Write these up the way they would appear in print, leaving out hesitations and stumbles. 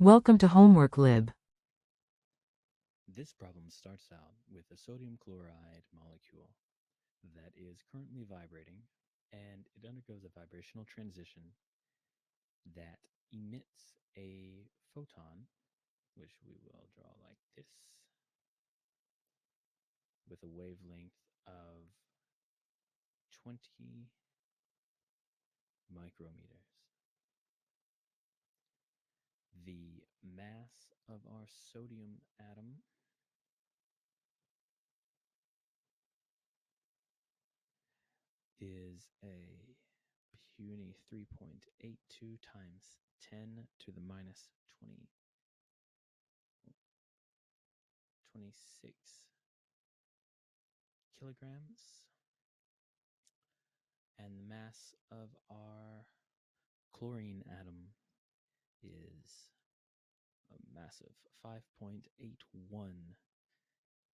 Welcome to Homework Lib. This problem starts out with a sodium chloride molecule that is currently vibrating, and it undergoes a vibrational transition that emits a photon, which we will draw like this, with a wavelength of 20 micrometers. The mass of our sodium atom is a puny 3.82 times 10 to the minus 26 kilograms. And the mass of our chlorine atom is a massive 5.81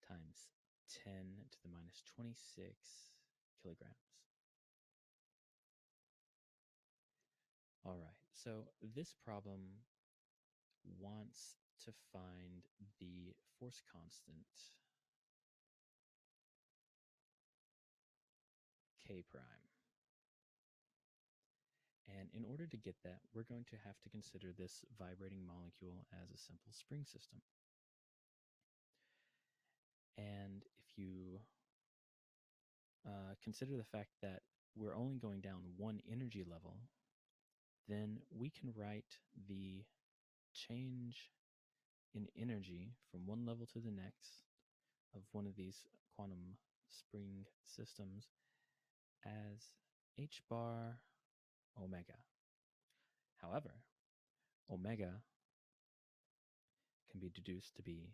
times 10 to the minus 26 kilograms. All right, so this problem wants to find the force constant K prime. And in order to get that, we're going to have to consider this vibrating molecule as a simple spring system. And if you consider the fact that we're only going down one energy level, then we can write the change in energy from one level to the next of one of these quantum spring systems as h bar omega. However, omega can be deduced to be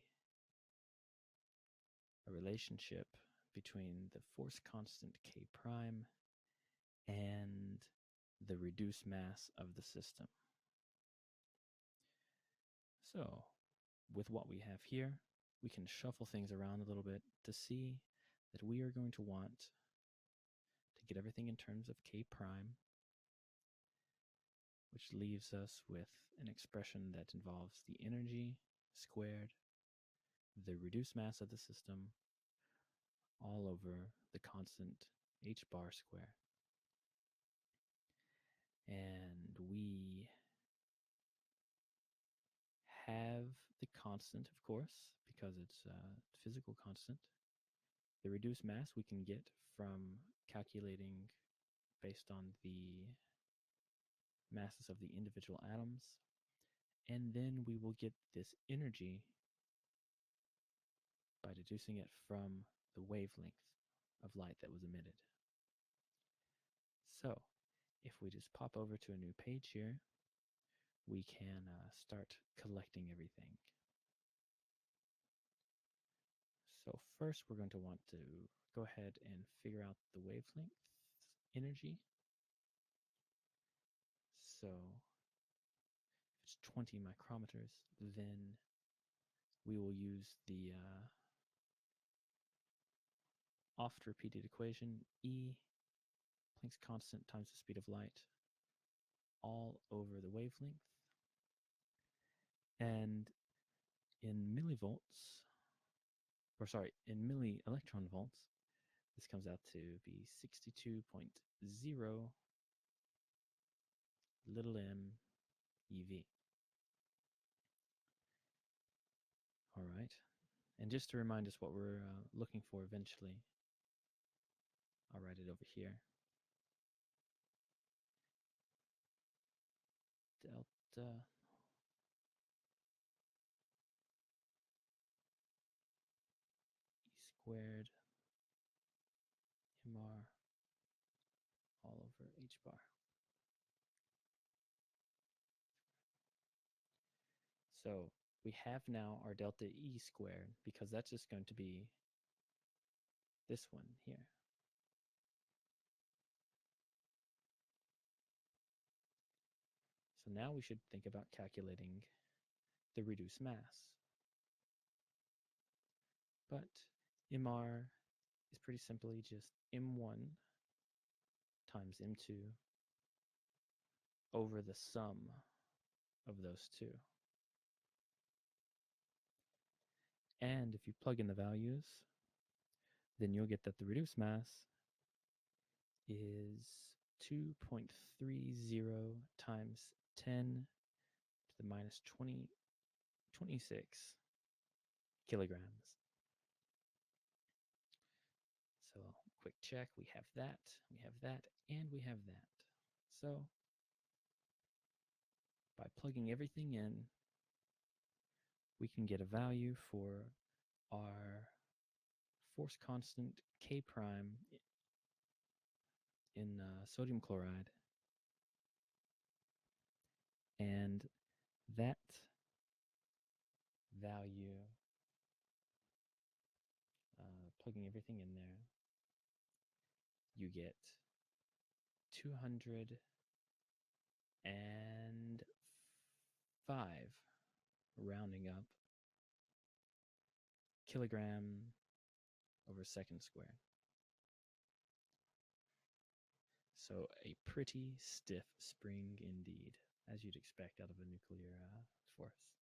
a relationship between the force constant K prime and the reduced mass of the system. So, with what we have here, we can shuffle things around a little bit to see that we are going to want to get everything in terms of K prime, which leaves us with an expression that involves the energy squared, the reduced mass of the system, all over the constant h bar square. And we have the constant, of course, because it's a physical constant. The reduced mass we can get from calculating based on the masses of the individual atoms. And then we will get this energy by deducing it from the wavelength of light that was emitted. So if we just pop over to a new page here, we can start collecting everything. So first we're going to want to go ahead and figure out the wavelength energy. So if it's 20 micrometers, then we will use the oft repeated equation, E Planck's constant times the speed of light, all over the wavelength. And in millivolts, in milli electron volts, this comes out to be 62.0 little m eV. All right. And just to remind us what we're looking for eventually, I'll write it over here. Delta E squared mr all over h bar. So we have now our delta E squared because that's just going to be this one here. So now we should think about calculating the reduced mass. But mr is pretty simply just m1 times m2 over the sum of those two. And if you plug in the values, then you'll get that the reduced mass is 2.30 times 10 to the minus 26 kilograms. So quick check, we have that, and we have that. So by plugging everything in, we can get a value for our force constant K prime in sodium chloride, and that value, plugging everything in there, you get 205 rounding up kilogram over second squared. So a pretty stiff spring indeed, as you'd expect out of a nuclear force.